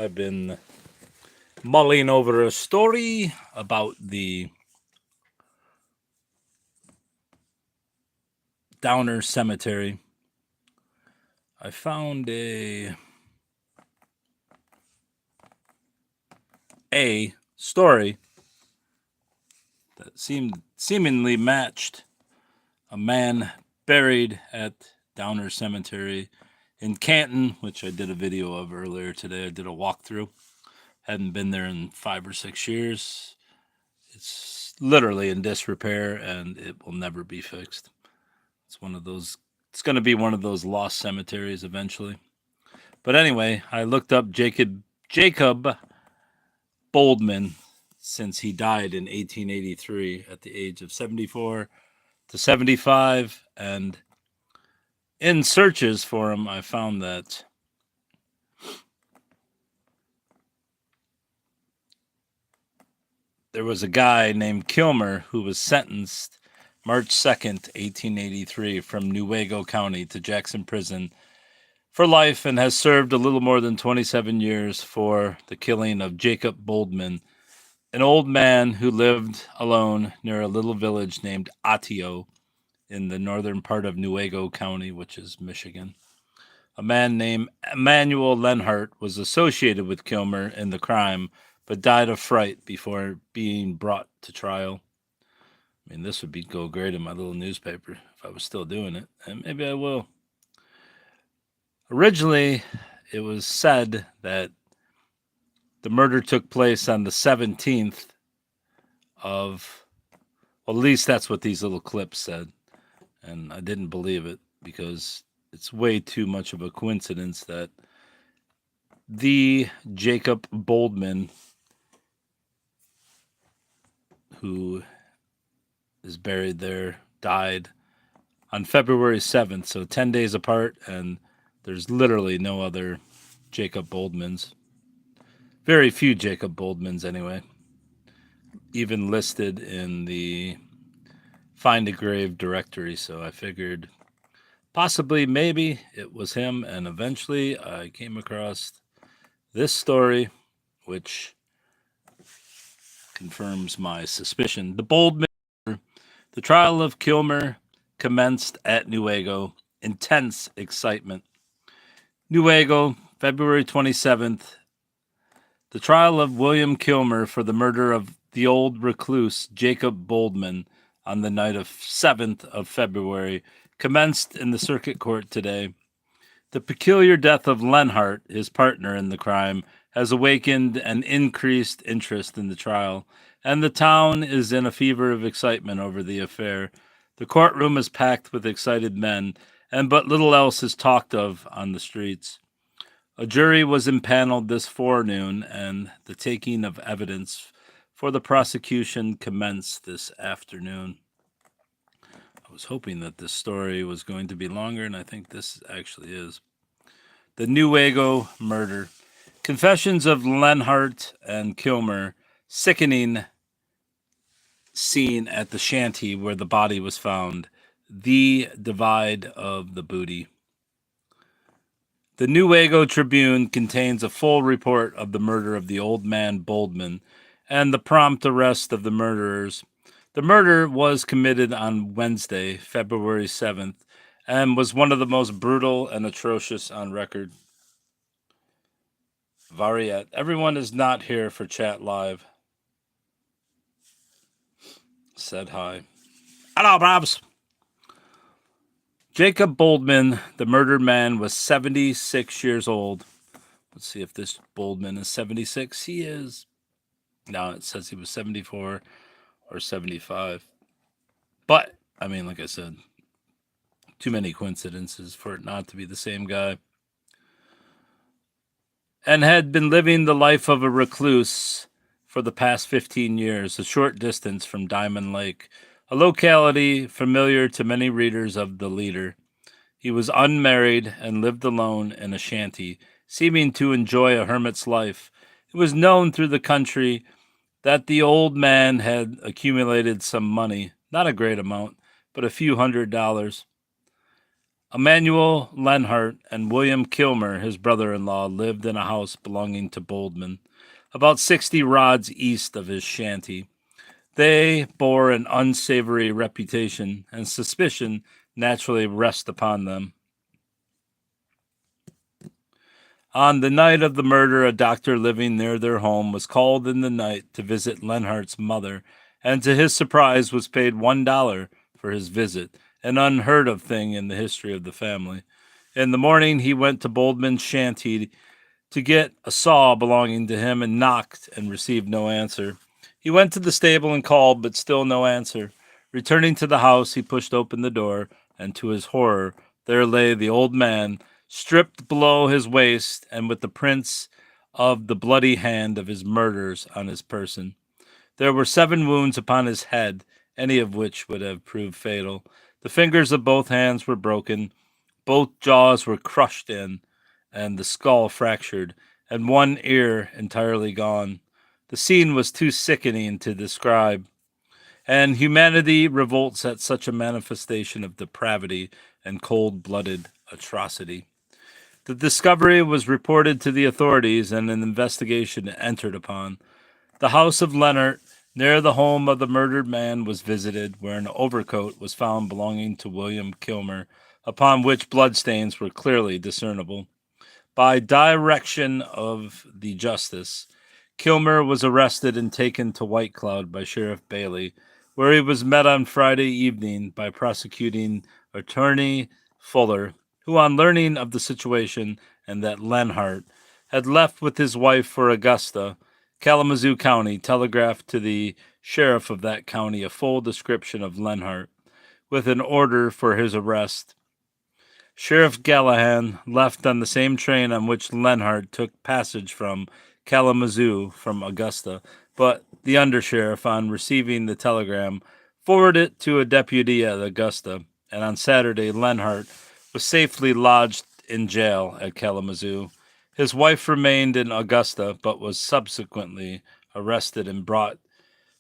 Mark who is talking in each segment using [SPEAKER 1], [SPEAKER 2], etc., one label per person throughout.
[SPEAKER 1] I've been mulling over a story about the Downer Cemetery. I found a story that seemingly matched a man buried at Downer Cemetery in Canton, which I did a video of earlier today. I did a walkthrough. Hadn't been there in 5 or 6 years. It's literally in disrepair and it will never be fixed. It's one of those. It's going to be one of those lost cemeteries eventually. But anyway, I looked up Jacob Boldman since he died in 1883 at the age of 74 to 75, and in searches for him, I found that there was a guy named Kilmer who was sentenced March 2nd, 1883, from Newaygo County to Jackson Prison for life and has served a little more than 27 years for the killing of Jacob Boldman, an old man who lived alone near a little village named Atio in the northern part of Newaygo County, which is Michigan. A man named Emmanuel Lenhart was associated with Kilmer in the crime, but died of fright before being brought to trial. I mean, this would go great in my little newspaper if I was still doing it, and maybe I will. Originally, it was said that the murder took place on the 17th of, well, at least that's what these little clips said, and I didn't believe it because it's way too much of a coincidence that the Jacob Boldman, who is buried there, died on February 7th, so 10 days apart, and there's literally no other Jacob Boldmans. Very few Jacob Boldmans, anyway. Even listed in the Find a Grave directory, so I figured possibly, maybe it was him, and eventually I came across this story, which confirms my suspicion. The Boldman, the trial of Kilmer commenced at Newaygo. Intense excitement. Newaygo, February 27th. The trial of William Kilmer for the murder of the old recluse Jacob Boldman on the night of 7th of February commenced in the circuit court today. The peculiar death of Lenhart, his partner in the crime, has awakened an increased interest in the trial, and the town is in a fever of excitement over the affair. The courtroom is packed with excited men, and but little else is talked of on the streets. A jury was impaneled this forenoon, and the taking of evidence for the prosecution commenced this afternoon. I was hoping that this story was going to be longer, and I think this actually is. The Newaygo murder. Confessions of Lenhart and Kilmer. Sickening scene at the shanty where the body was found. The divide of the booty. The Newaygo Tribune contains a full report of the murder of the old man Boldman and the prompt arrest of the murderers. The murder was committed on Wednesday, February 7th, and was one of the most brutal and atrocious on record. Variet. Everyone is not here for chat live. Said hi. Hello, Bobs. Jacob Boldman, the murdered man, was 76 years old. Let's see if this Boldman is 76. He is. No, it says he was 74 or 75. But, I mean, like I said, too many coincidences for it not to be the same guy. And had been living the life of a recluse for the past 15 years, a short distance from Diamond Lake, a locality familiar to many readers of The Leader. He was unmarried and lived alone in a shanty, seeming to enjoy a hermit's life. It was known through the country that the old man had accumulated some money, not a great amount, but a few $100s. Emmanuel Lenhart and William Kilmer, his brother-in-law, lived in a house belonging to Boldman, about 60 rods east of his shanty. They bore an unsavory reputation, and suspicion naturally rests upon them. On the night of the murder, a doctor living near their home was called in the night to visit Lenhart's mother, and to his surprise was paid $1 for his visit, an unheard of thing in the history of the family. In the morning, he went to Boldman's shanty to get a saw belonging to him and knocked and received no answer. He went to the stable and called, but still no answer. Returning to the house, he pushed open the door, and to his horror, there lay the old man, stripped below his waist and with the prints of the bloody hand of his murderers on his person. There were 7 wounds upon his head, any of which would have proved fatal. The fingers of both hands were broken, both jaws were crushed in, and the skull fractured, and one ear entirely gone. The scene was too sickening to describe, and humanity revolts at such a manifestation of depravity and cold-blooded atrocity. The discovery was reported to the authorities, and an investigation entered upon. The house of Leonard, near the home of the murdered man, was visited, where an overcoat was found belonging to William Kilmer, upon which bloodstains were clearly discernible. By direction of the justice, Kilmer was arrested and taken to White Cloud by Sheriff Bailey, where he was met on Friday evening by prosecuting attorney Fuller, who, on learning of the situation and that Lenhart had left with his wife for Augusta, Kalamazoo County, telegraphed to the sheriff of that county a full description of Lenhart, with an order for his arrest. Sheriff Gallahan left on the same train on which Lenhart took passage from Kalamazoo from Augusta, but the undersheriff, on receiving the telegram, forwarded it to a deputy at Augusta, and on Saturday Lenhart was safely lodged in jail at Kalamazoo. His wife remained in Augusta, but was subsequently arrested and brought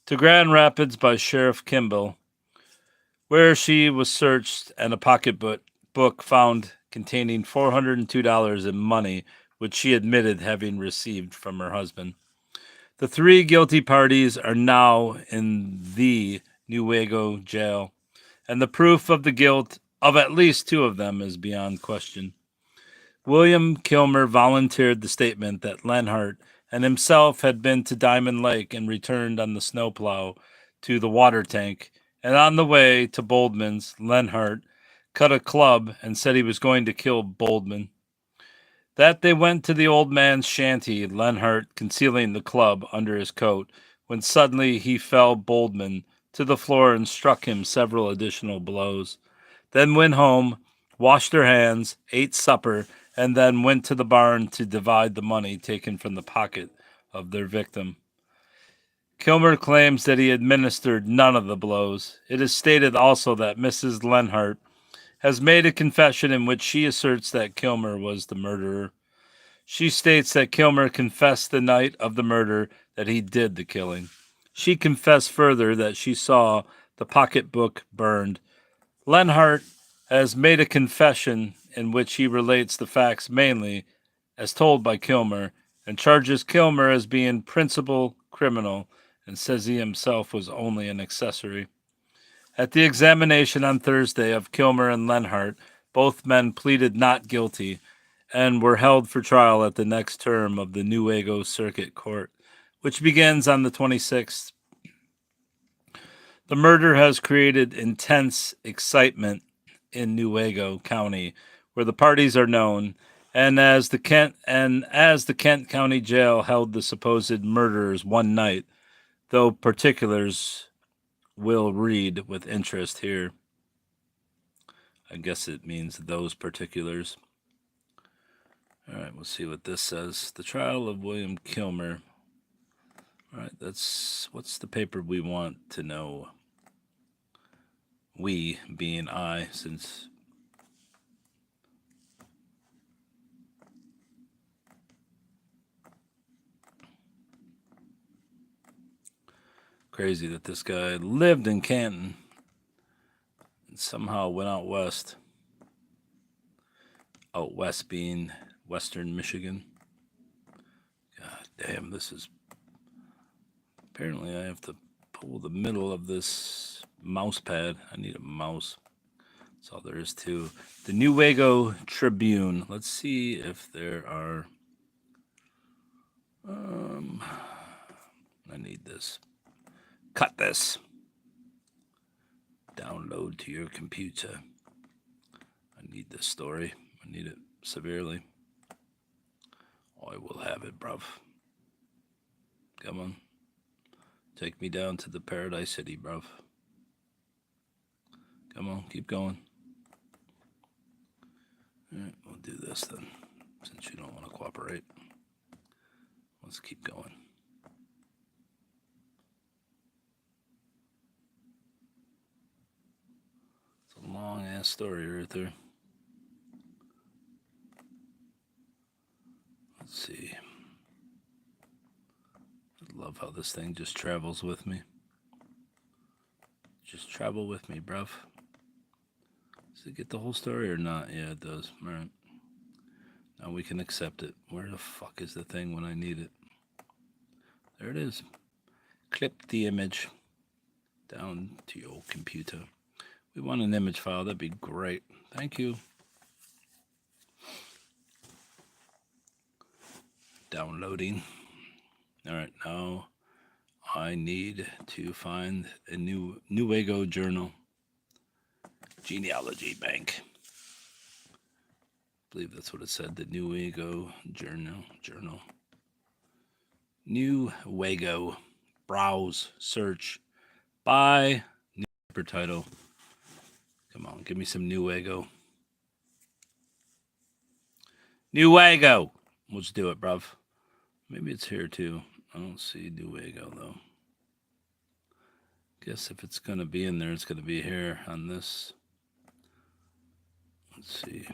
[SPEAKER 1] to Grand Rapids by Sheriff Kimball, where she was searched and a pocketbook found containing $402 in money, which she admitted having received from her husband. The 3 guilty parties are now in the Newaygo jail, and the proof of the guilt of at least 2 of them is beyond question. William Kilmer volunteered the statement that Lenhart and himself had been to Diamond Lake and returned on the snowplow to the water tank, and on the way to Boldman's, Lenhart cut a club and said he was going to kill Boldman. That they went to the old man's shanty, Lenhart concealing the club under his coat, when suddenly he fell Boldman to the floor and struck him several additional blows. Then went home, washed their hands, ate supper, and then went to the barn to divide the money taken from the pocket of their victim. Kilmer claims that he administered none of the blows. It is stated also that Mrs. Lenhart has made a confession in which she asserts that Kilmer was the murderer. She states that Kilmer confessed the night of the murder that he did the killing. She confessed further that she saw the pocketbook burned. Lenhart has made a confession in which he relates the facts mainly as told by Kilmer, and charges Kilmer as being principal criminal, and says he himself was only an accessory. At the examination on Thursday of Kilmer and Lenhart, both men pleaded not guilty and were held for trial at the next term of the Newaygo Circuit Court, which begins on the 26th. The murder has created intense excitement in Newaygo County, where the parties are known, and as the Kent County Jail held the supposed murderers one night, though particulars will read with interest here. I guess it means those particulars. All right, we'll see what this says. The trial of William Kilmer. All right, what's the paper we want to know? We being I, since crazy that this guy lived in Canton and somehow went out west. Oh, West being Western Michigan. God damn, this is... Apparently I have to pull the middle of this mouse pad. I need a mouse. That's all there is to the Newaygo Tribune. Let's see if there are... I need this. Cut this. Download to your computer. I need this story. I need it severely. I will have it, bruv. Come on. Take me down to the Paradise City, bruv. Come on, keep going. Alright, we'll do this then. Since you don't want to cooperate. Let's keep going. It's a long ass story right there. Let's see. I love how this thing just travels with me. Just travel with me, bruv. Does it get the whole story or not? Yeah, it does. Alright. Now we can accept it. Where the fuck is the thing when I need it? There it is. Clip the image down to your computer. We want an image file. That'd be great. Thank you. Downloading. All right, now I need to find a Newaygo journal. Genealogy Bank. I believe that's what it said. The Newaygo journal. Newaygo. Browse. Search. Buy. Newspaper title. Come on, give me some Newaygo. Newaygo. Let's do it, bruv. Maybe it's here too. I don't see Newaygo though. Guess if it's gonna be in there, it's gonna be here on this. Let's see.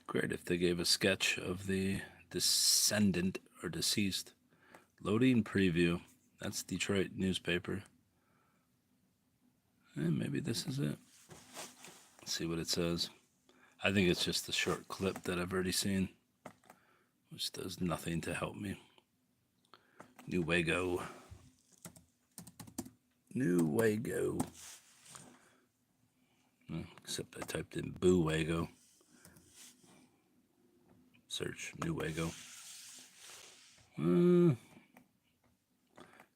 [SPEAKER 1] Great if they gave a sketch of the descendant or deceased. Loading preview. That's Detroit newspaper. And maybe this is it. Let's see what it says. I think it's just a short clip that I've already seen, which does nothing to help me. Newaygo. Except I typed in Boo-Wago. Search Newaygo.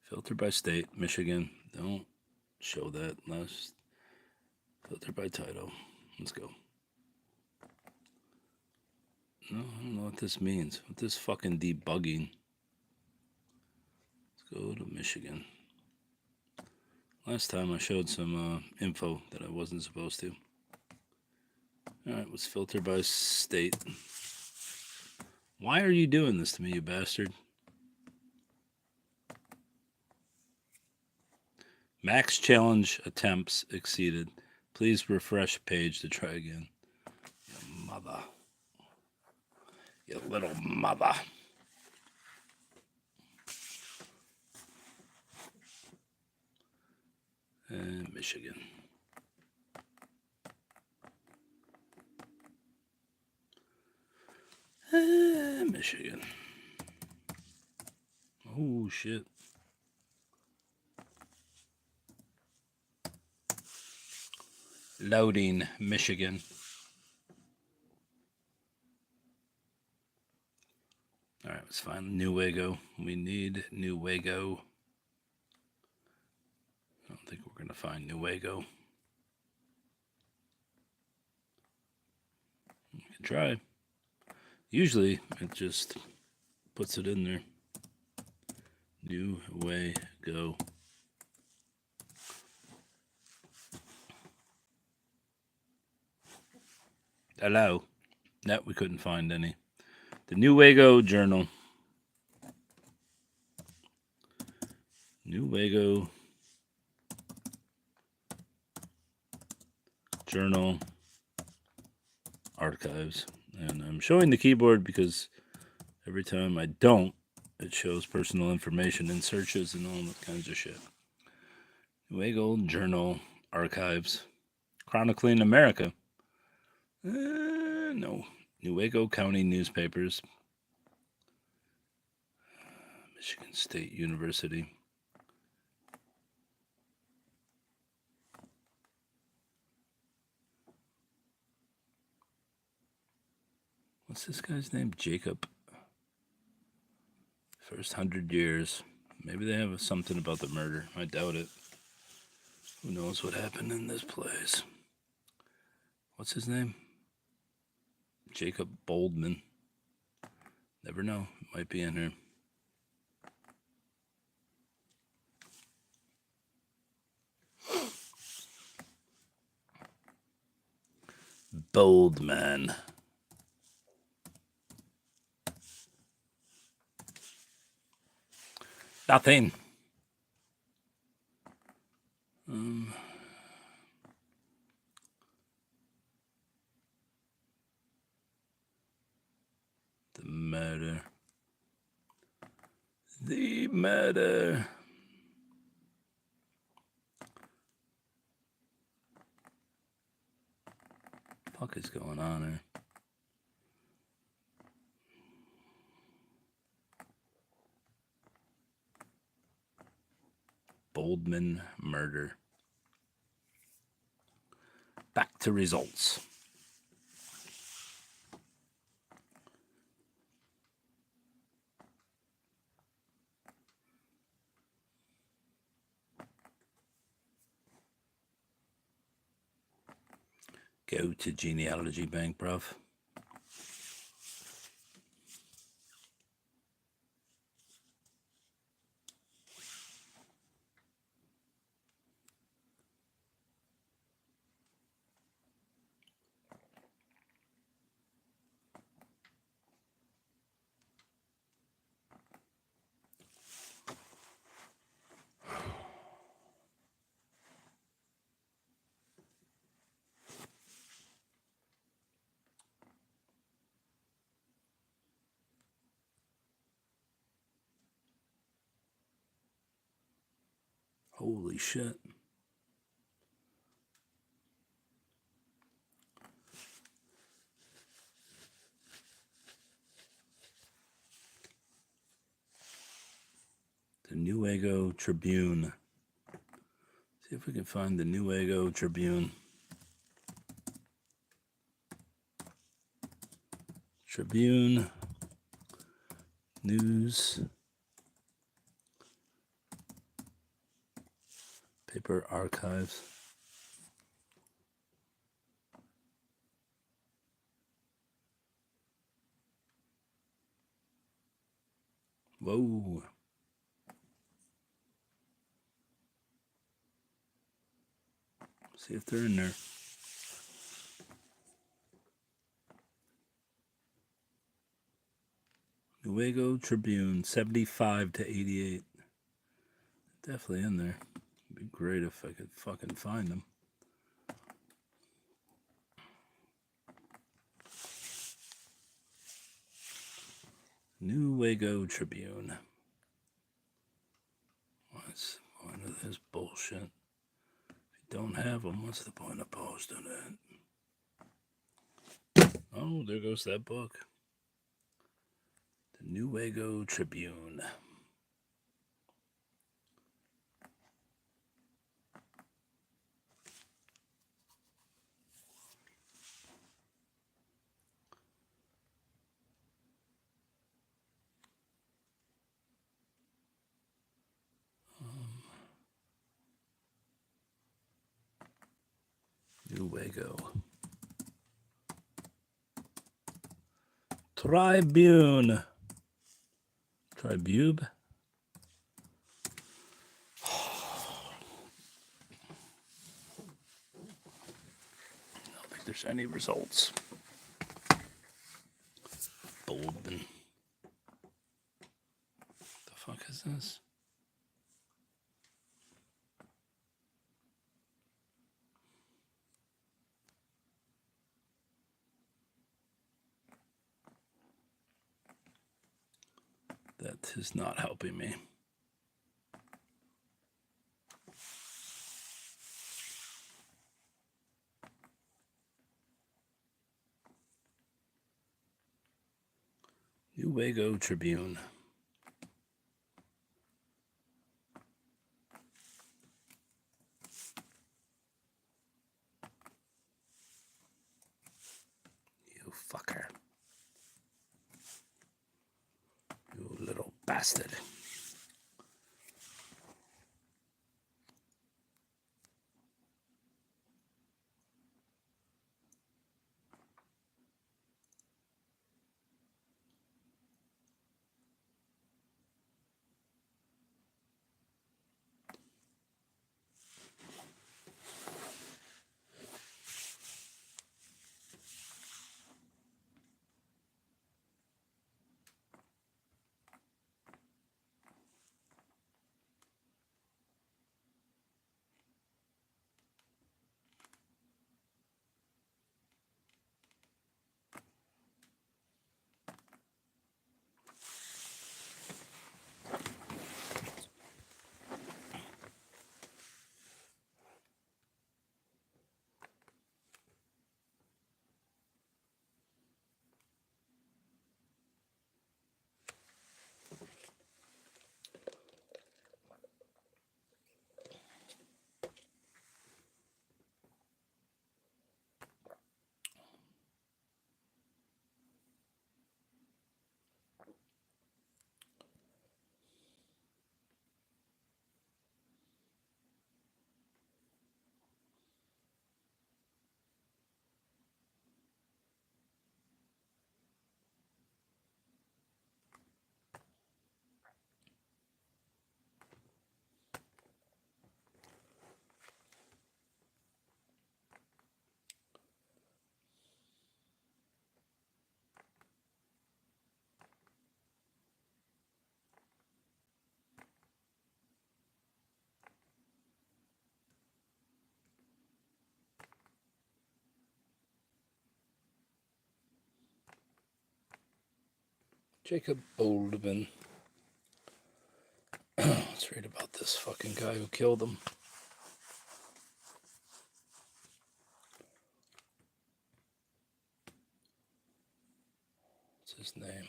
[SPEAKER 1] Filter by state, Michigan. Don't show that. Last filter by title. Let's go. No, I don't know what this means. What this fucking debugging. Let's go to Michigan. Last time I showed some info that I wasn't supposed to. Alright, let's filter by state. Why are you doing this to me, you bastard? Max challenge attempts exceeded. Please refresh page to try again. Your mother. You little mother. And Michigan. Michigan. Oh, shit. Loading, Michigan. All right, let's find Newaygo. We need Newaygo. I don't think we're going to find Newaygo. We can try. Usually, it just puts it in there. Newaygo. Hello. No, we couldn't find any. The Newaygo Journal. Newaygo Journal Archives. And I'm showing the keyboard because every time I don't, it shows personal information in searches and all that kinds of shit. Newaygo Journal Archives. Chronicling America. No. Newaygo County Newspapers. Michigan State University. What's this guy's name? Jacob. First 100 years. Maybe they have something about the murder. I doubt it. Who knows what happened in this place? What's his name? Jacob Boldman. Never know. Might be in here. Boldman. Nothing. The murder. The murder. What the fuck is going on here? Boldman murder. Back to results. Go to Genealogy Bank, bruv. Holy shit. The Newaygo Tribune. See if we can find the Newaygo Tribune. Tribune News Paper Archives. Whoa. See if they're in there. Newaygo Tribune, 75 to 88. Definitely in there. It'd be great if I could fucking find them. Newaygo Tribune. What's the point of this bullshit? If you don't have them, what's the point of posting it? Oh, there goes that book. The Newaygo Tribune. Newaygo. Tribune. Tribube? I don't think there's any results. Boldman. The fuck is this? That is not helping me. Newaygo Tribune. You fucker. You little bastard. Jacob Boldman. Let's read about this fucking guy who killed him. What's his name?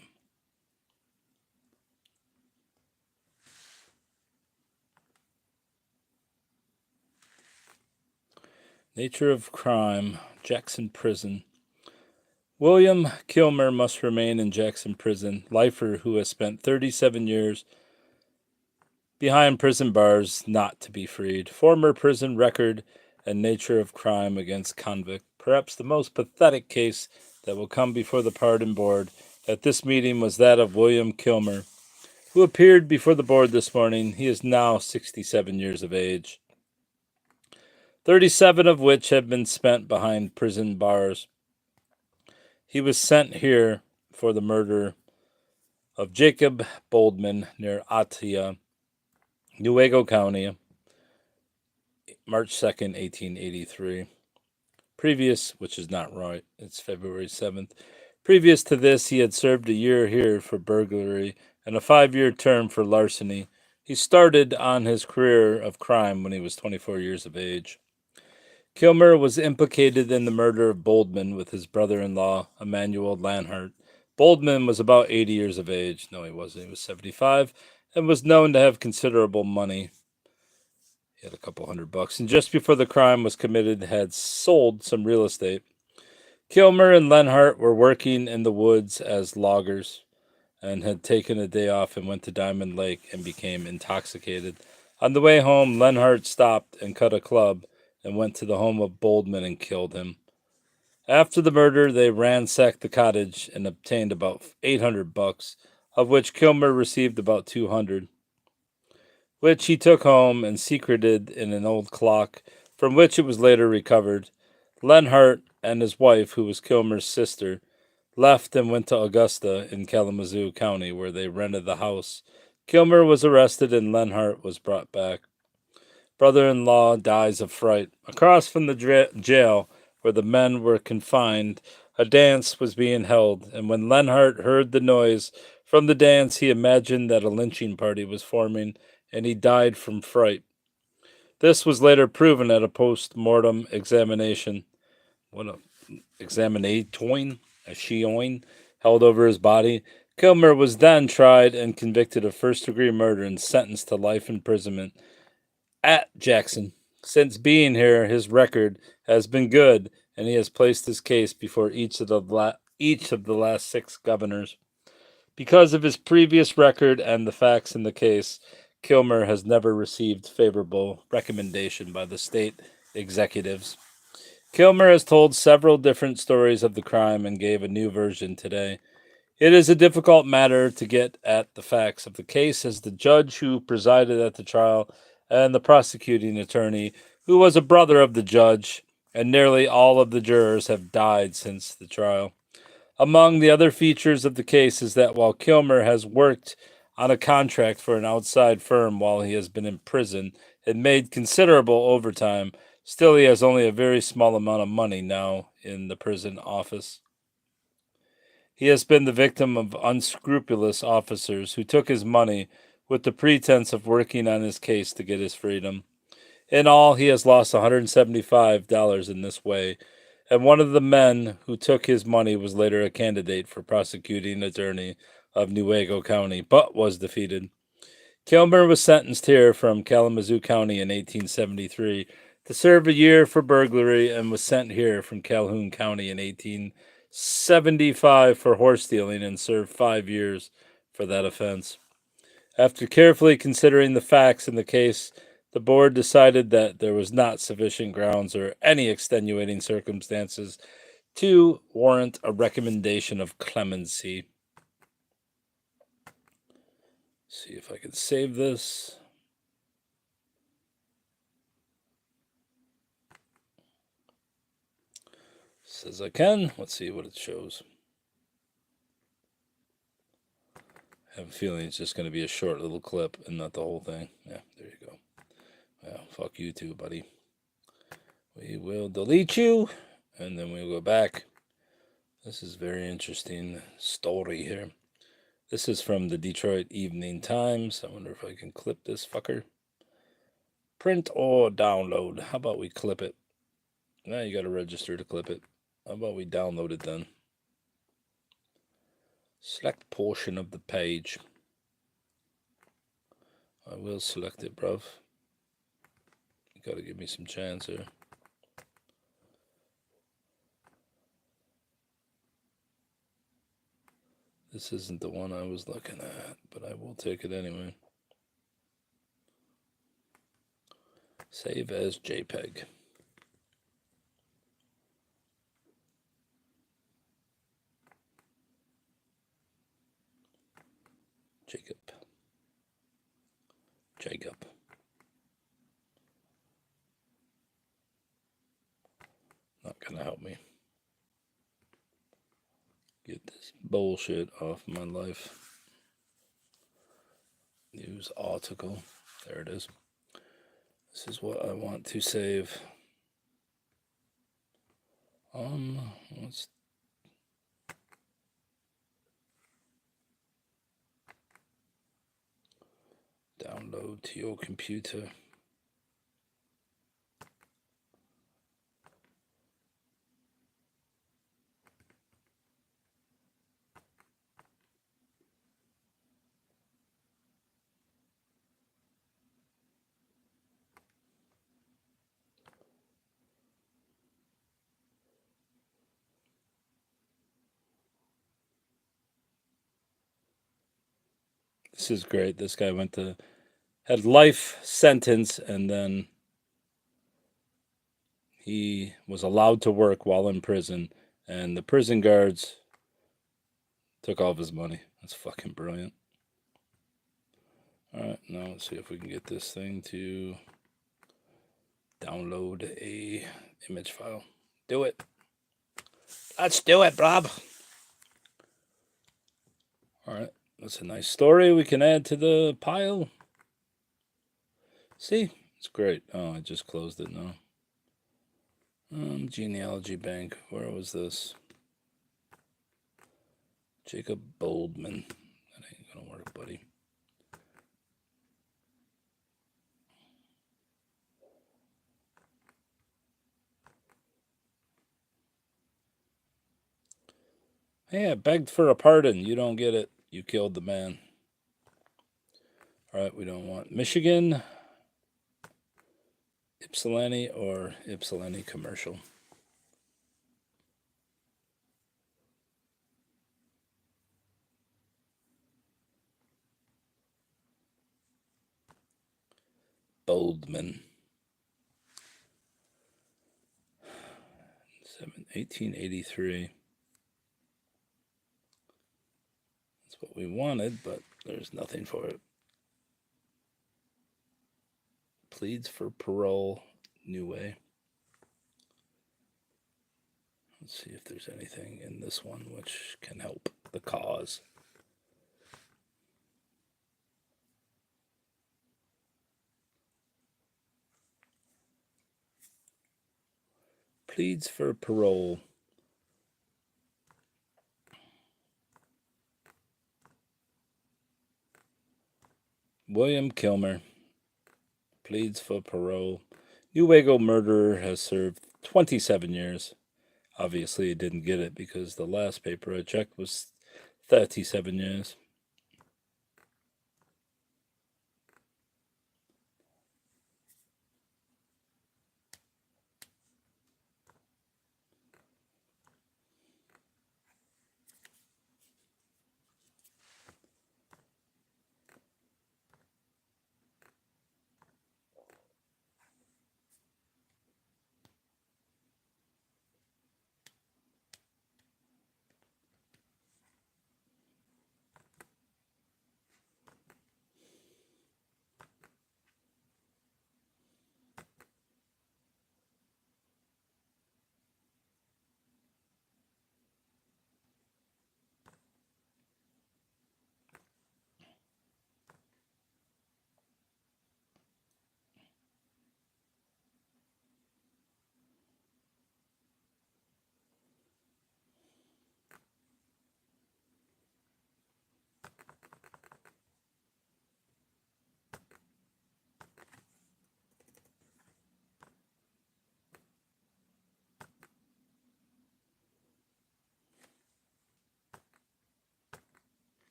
[SPEAKER 1] Nature of crime, Jackson Prison. William Kilmer must remain in Jackson Prison, lifer who has spent 37 years behind prison bars not to be freed. Former prison record and nature of crime against convict. Perhaps the most pathetic case that will come before the pardon board at this meeting was that of William Kilmer, who appeared before the board this morning. He is now 67 years of age, 37 of which have been spent behind prison bars. He was sent here for the murder of Jacob Boldman near Atia, Newaygo County, March 2nd, 1883. Previous, which is not right, it's February 7th. Previous to this, he had served a year here for burglary and a 5-year term for larceny. He started on his career of crime when he was 24 years of age. Kilmer was implicated in the murder of Boldman with his brother-in-law, Emmanuel Lanhart. Boldman was about 80 years of age. No, he wasn't. He was 75 and was known to have considerable money. He had a couple $100, and just before the crime was committed, had sold some real estate. Kilmer and Lenhart were working in the woods as loggers and had taken a day off and went to Diamond Lake and became intoxicated. On the way home, Lenhart stopped and cut a club and went to the home of Boldman and killed him. After the murder, they ransacked the cottage and obtained about $800, of which Kilmer received about 200, which he took home and secreted in an old clock, from which it was later recovered. Lenhart and his wife, who was Kilmer's sister, left and went to Augusta in Kalamazoo County, where they rented the house. Kilmer was arrested and Lenhart was brought back. Brother-in-law dies of fright. Across from the jail where the men were confined, a dance was being held, and when Lenhart heard the noise from the dance, he imagined that a lynching party was forming, and he died from fright. This was later proven at a post-mortem examination. What a examinatoin, a shioin, held over his body. Kilmer was then tried and convicted of first-degree murder and sentenced to life imprisonment at Jackson. Since being here, his record has been good, and he has placed his case before each of the last 6 governors. Because of his previous record and the facts in the case, Kilmer has never received favorable recommendation by the state executives. Kilmer has told several different stories of the crime and gave a new version today. It is a difficult matter to get at the facts of the case, as the judge who presided at the trial and the prosecuting attorney, who was a brother of the judge, and nearly all of the jurors have died since the trial. Among the other features of the case is that while Kilmer has worked on a contract for an outside firm while he has been in prison and made considerable overtime, still he has only a very small amount of money now in the prison office. He has been the victim of unscrupulous officers who took his money with the pretense of working on his case to get his freedom. In all, he has lost $175 in this way, and one of the men who took his money was later a candidate for prosecuting attorney of Newaygo County, but was defeated. Kilmer was sentenced here from Kalamazoo County in 1873 to serve a year for burglary and was sent here from Calhoun County in 1875 for horse stealing and served 5 years for that offense. After carefully considering the facts in the case, the board decided that there was not sufficient grounds or any extenuating circumstances to warrant a recommendation of clemency. See if I can save this. Says I can. Let's see what it shows. I have a feeling it's just going to be a short little clip and not the whole thing. Yeah, there you go. Well, fuck you too, buddy. We will delete you, and then we'll go back. This is very interesting story here. This is from the Detroit Evening Times. I wonder if I can clip this fucker. Print or download. How about we clip it? Now you got to register to clip it. How about we download it then? Select portion of the page. I will select it, bruv. You got to give me some chance here. This isn't the one I was looking at, but I will take it anyway. Save as JPEG. Jacob. Not gonna help me. Get this bullshit off my life. News article. There it is. This is what I want to save. Let's download to your computer. This is great. This guy had life sentence, and then he was allowed to work while in prison, and the prison guards took all of his money. That's fucking brilliant. All right, now let's see if we can get this thing to download a image file. Do it. Let's do it, Bob. All right, that's a nice story we can add to the pile. See, it's great. Oh, I just closed it now. Genealogy Bank. Where was this? Jacob Boldman. That ain't gonna work, buddy. Hey, I begged for a pardon. You don't get it. You killed the man. All right, we don't want Michigan, Ypsilanti, or Ypsilanti commercial. Boldman. 1883. That's what we wanted, but there's nothing for it. Pleads for parole, New Way. Let's see if there's anything in this one which can help the cause. Pleads for parole. William Kilmer pleads for parole. Newaygo murderer has served 27 years. Obviously, he didn't get it because the last paper I checked was 37 years.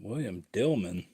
[SPEAKER 1] William Dillman.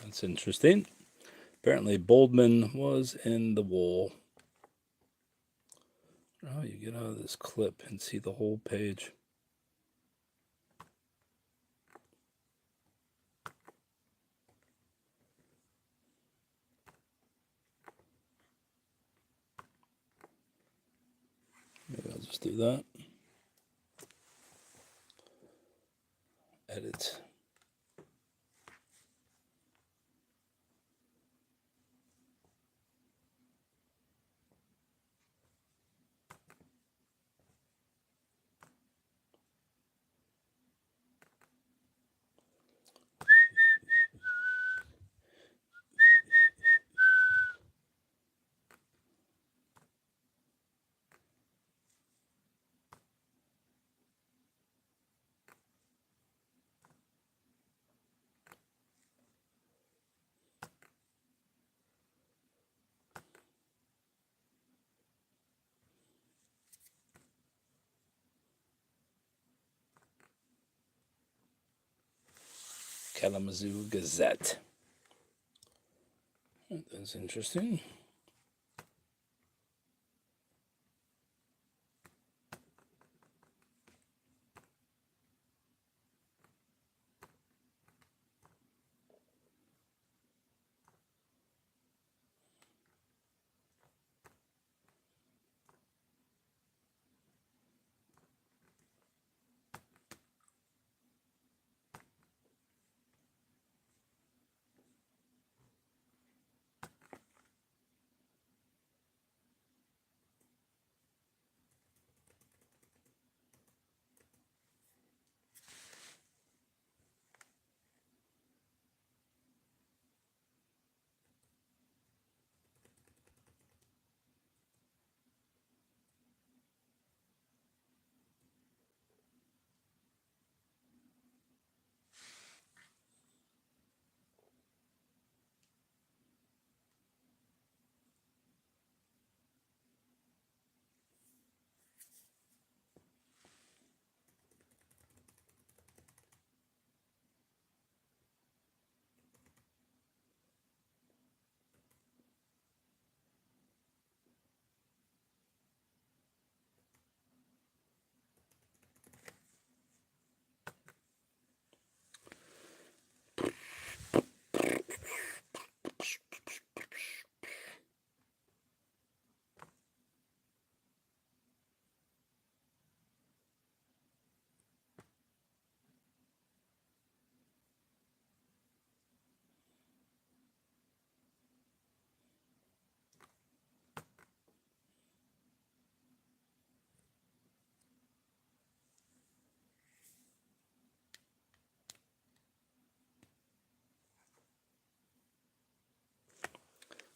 [SPEAKER 1] That's interesting. Apparently, Boldman was in the war. Oh, you get out of this clip and see the whole page. Maybe I'll just do that. Edit. Kalamazoo Gazette. That's interesting.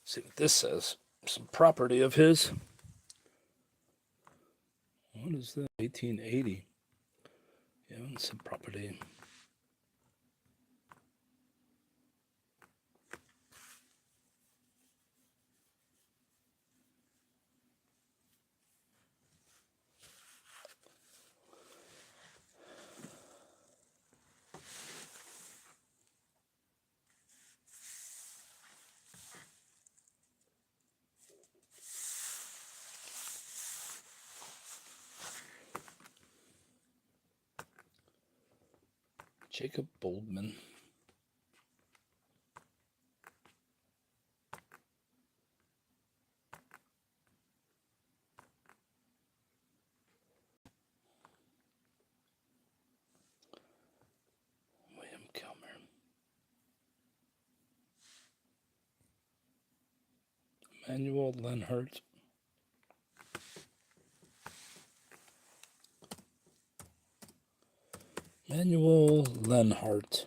[SPEAKER 1] See what this says. Some property of his. What is that? 1880. Yeah, some property. Jacob Boldman. William Kilmer. Emmanuel Lenhart. Emmanuel Lenhart.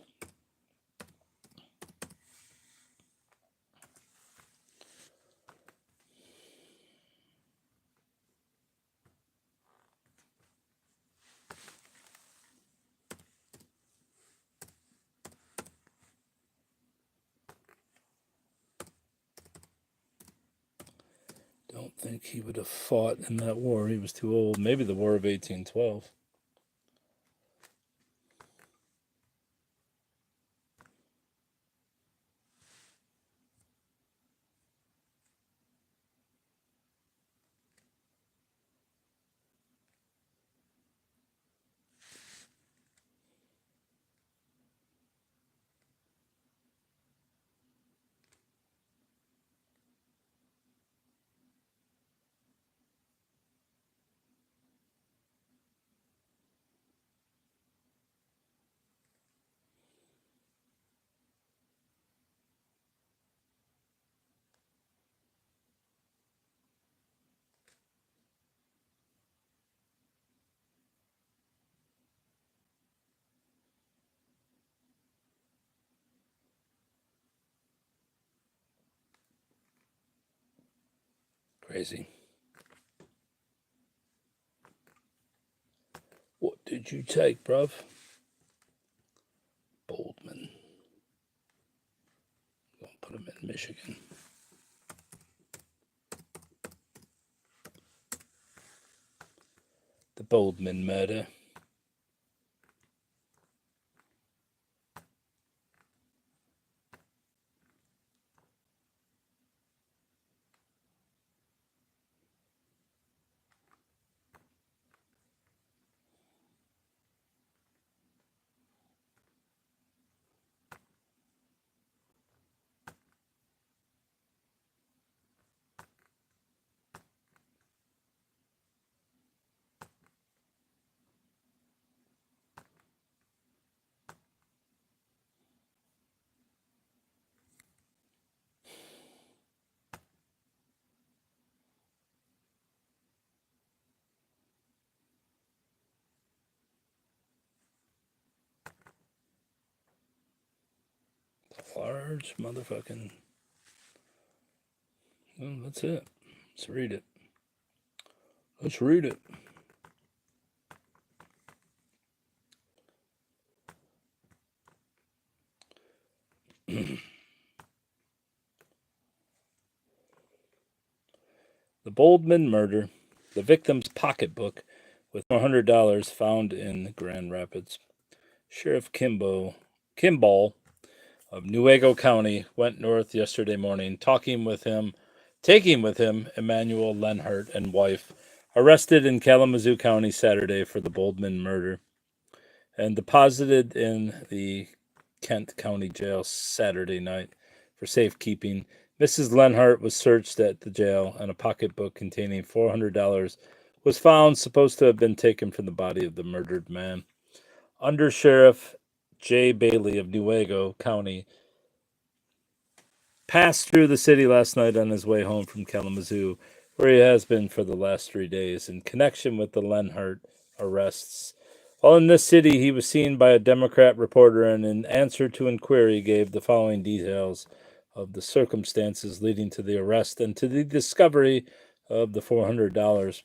[SPEAKER 1] Don't think he would have fought in that war. He was too old. Maybe the War of 1812. Crazy. What did you take, bruv? Boldman. Gonna put him in Michigan. The Boldman murder. Large motherfucking. Well, that's it. Let's read it. Let's read it. The Boldman murder. The victim's pocketbook with $400 found in Grand Rapids. Sheriff Kimball of Newaygo County went north yesterday morning, taking with him Emmanuel Lenhart and wife, arrested in Kalamazoo County Saturday for the Boldman murder, and deposited in the Kent County Jail Saturday night for safekeeping. Mrs. Lenhart was searched at the jail, and a pocketbook containing $400 was found, supposed to have been taken from the body of the murdered man. Under Sheriff J. Bailey of Newaygo County passed through the city last night on his way home from Kalamazoo, where he has been for the last 3 days, in connection with the Lenhart arrests. While in this city, he was seen by a Democrat reporter, and in answer to inquiry, gave the following details of the circumstances leading to the arrest and to the discovery of the $400.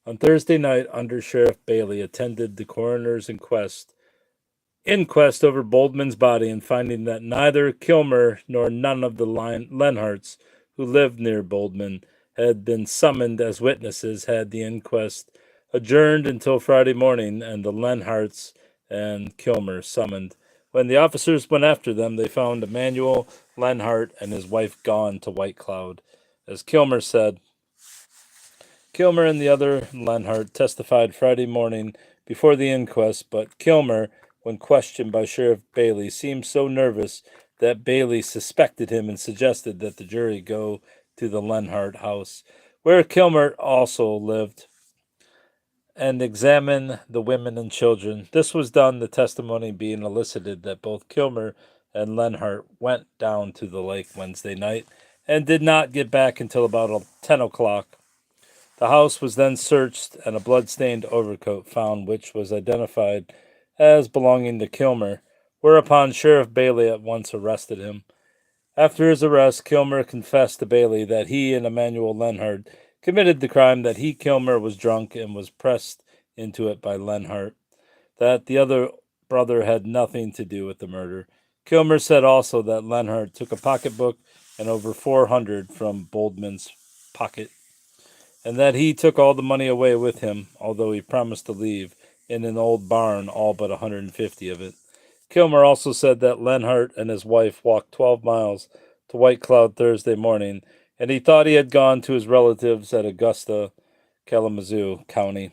[SPEAKER 1] On Thursday night, Under Sheriff Bailey attended the coroner's inquest over Boldman's body, and finding that neither Kilmer nor none of the Lenharts who lived near Boldman had been summoned as witnesses, had the inquest adjourned until Friday morning, and the Lenharts and Kilmer summoned. When the officers went after them, they found Emmanuel Lenhart and his wife gone to White Cloud. As Kilmer said, Kilmer and the other Lenhart testified Friday morning before the inquest, but Kilmer, when questioned by Sheriff Bailey, seemed so nervous that Bailey suspected him and suggested that the jury go to the Lenhart house, where Kilmer also lived, and examine the women and children. This was done, the testimony being elicited that both Kilmer and Lenhart went down to the lake Wednesday night and did not get back until about 10 o'clock. The house was then searched and a blood-stained overcoat found, which was identified as belonging to Kilmer, whereupon Sheriff Bailey at once arrested him. After his arrest, Kilmer confessed to Bailey that he and Emmanuel Lenhart committed the crime, that he, Kilmer, was drunk and was pressed into it by Lenhart, that the other brother had nothing to do with the murder. Kilmer said also that Lenhart took a pocketbook and over $400 from Boldman's pocket, and that he took all the money away with him, although he promised to leave in an old barn all but 150 of it. Kilmer also said that Lenhart and his wife walked 12 miles to White Cloud Thursday morning, and he thought he had gone to his relatives at Augusta, Kalamazoo County.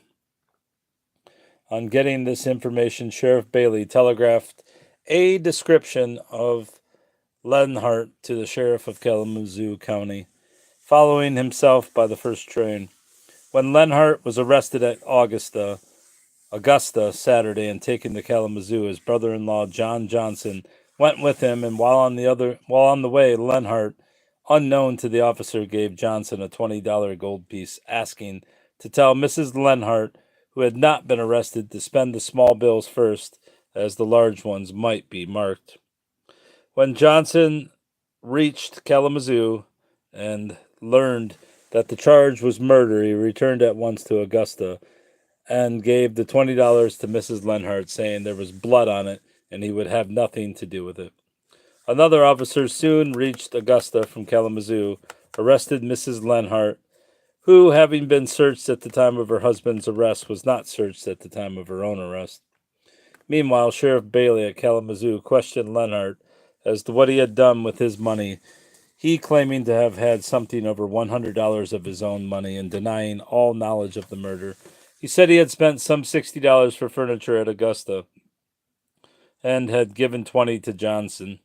[SPEAKER 1] On getting this information, Sheriff Bailey telegraphed a description of Lenhart to the sheriff of Kalamazoo County, following himself by the first train. When Lenhart was arrested at Augusta Saturday and taken to Kalamazoo, his brother-in-law John Johnson went with him, and while on the way, Lenhart, unknown to the officer, gave Johnson a $20 gold piece, asking to tell Mrs. Lenhart, who had not been arrested, to spend the small bills first, as the large ones might be marked. When Johnson reached Kalamazoo and learned that the charge was murder, he returned at once to Augusta and gave the $20 to Mrs. Lenhart, saying there was blood on it and he would have nothing to do with it. Another officer soon reached Augusta from Kalamazoo, arrested Mrs. Lenhart, who, having been searched at the time of her husband's arrest, was not searched at the time of her own arrest. Meanwhile, Sheriff Bailey at Kalamazoo questioned Lenhart as to what he had done with his money, he claiming to have had something over $100 of his own money and denying all knowledge of the murder. He said he had spent some $60 for furniture at Augusta and had given $20 to Johnson.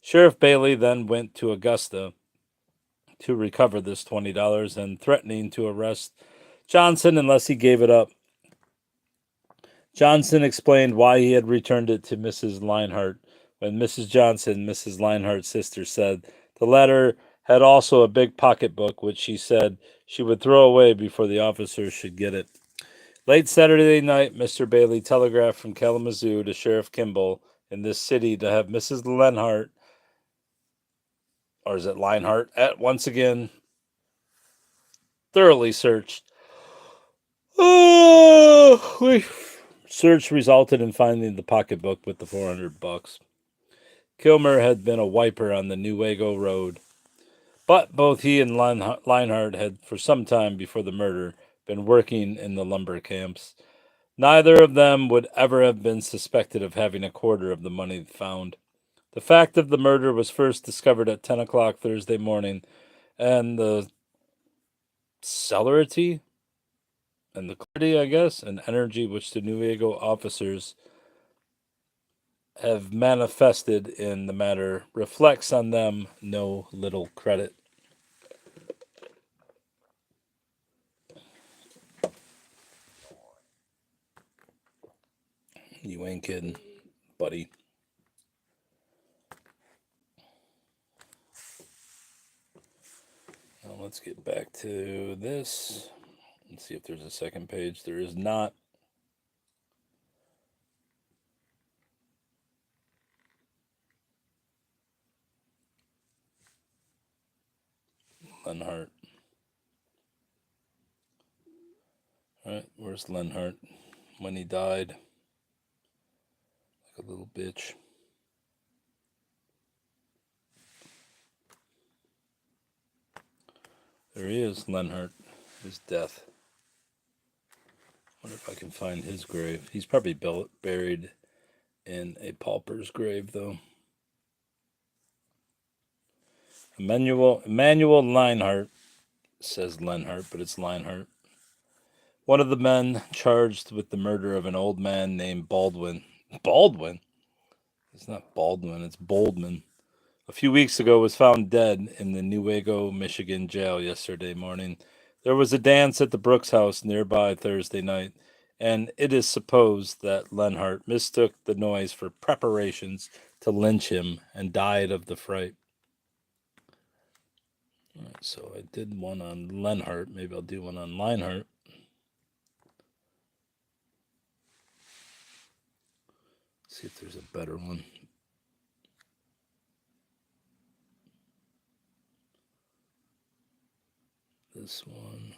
[SPEAKER 1] Sheriff Bailey then went to Augusta to recover this $20 and threatening to arrest Johnson unless he gave it up. Johnson explained why he had returned it to Mrs. Lenhart. When Mrs. Johnson, Mrs. Lenhart's sister, said the latter had also a big pocketbook, which she said she would throw away before the officers should get it. Late Saturday night, Mr. Bailey telegraphed from Kalamazoo to Sheriff Kimball in this city to have Mrs. Lenhart, or is it Leinhart, at once again thoroughly searched. Oh, search resulted in finding the pocketbook with the $400. Kilmer had been a wiper on the Newaygo Road, but both he and Leinhart had, for some time before the murder, been working in the lumber camps. Neither of them would ever have been suspected of having a quarter of the money found. The fact of the murder was first discovered at 10 o'clock Thursday morning, and the celerity and the clarity, I guess, and energy which the Newaygo officers have manifested in the matter reflects on them no little credit. You ain't kidding, buddy. Now let's get back to this. Let's see if there's a second page. There is not. Lenhart. All right, where's Lenhart? When he died, like a little bitch. There he is, Lenhart. His death. Wonder if I can find his grave. He's probably buried in a pauper's grave, though. Emmanuel Leinhart, says Lenhart, but it's Leinhart. One of the men charged with the murder of an old man named Baldwin. Baldwin? It's not Baldwin, it's Boldman. A few weeks ago was found dead in the Newaygo, Michigan jail yesterday morning. There was a dance at the Brooks house nearby Thursday night, and it is supposed that Lenhart mistook the noise for preparations to lynch him and died of the fright. All right, so I did one on Lenhart. Maybe I'll do one on Leinhart. See if there's a better one. This one.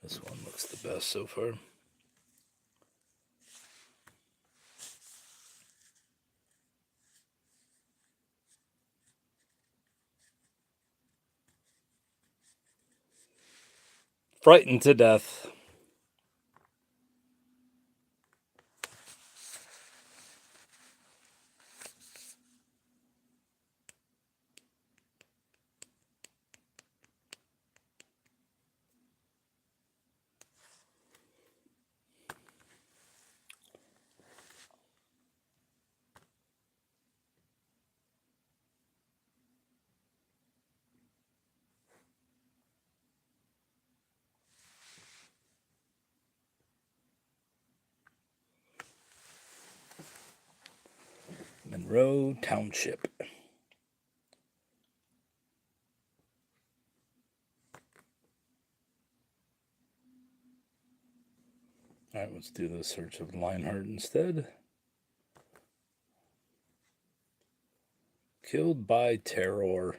[SPEAKER 1] This one looks the best so far. Frightened to death. Monroe Township. All right, let's do the search of Leinhart instead. Killed by terror.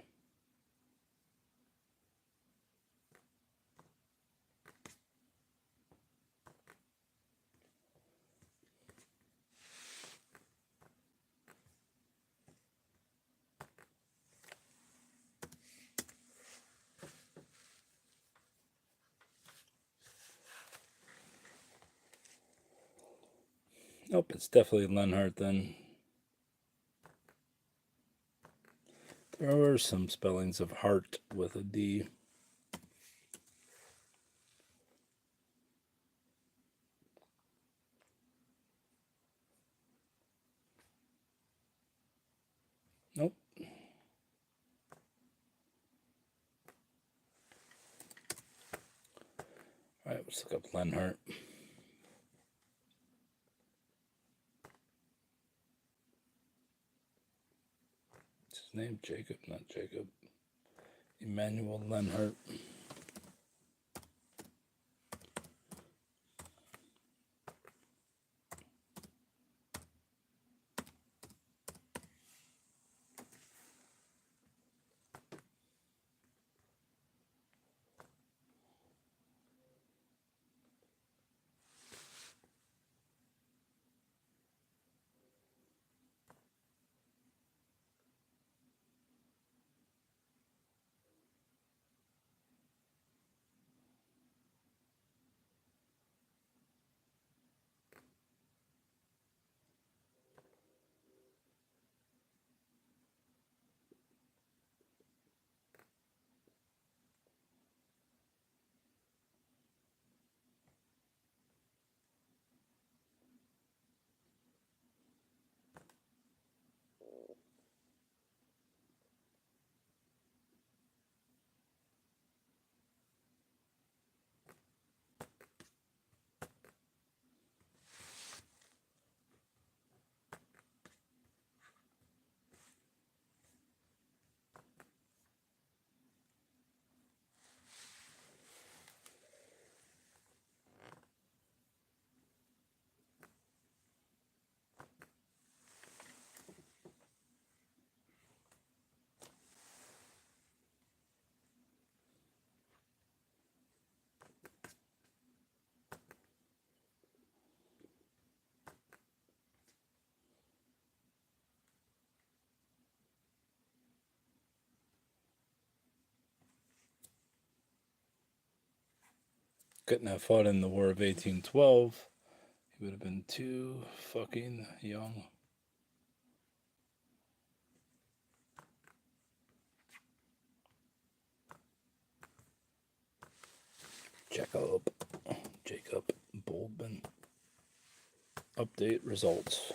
[SPEAKER 1] Nope, it's definitely Lenhart then. There are some spellings of heart with a D. Nope. All right, let's look up Lenhart. What's his name? Jacob, not Jacob. Emmanuel Lenhart. couldn't have fought in the War of 1812. He would have been too fucking young. Jacob Boldman. Update results.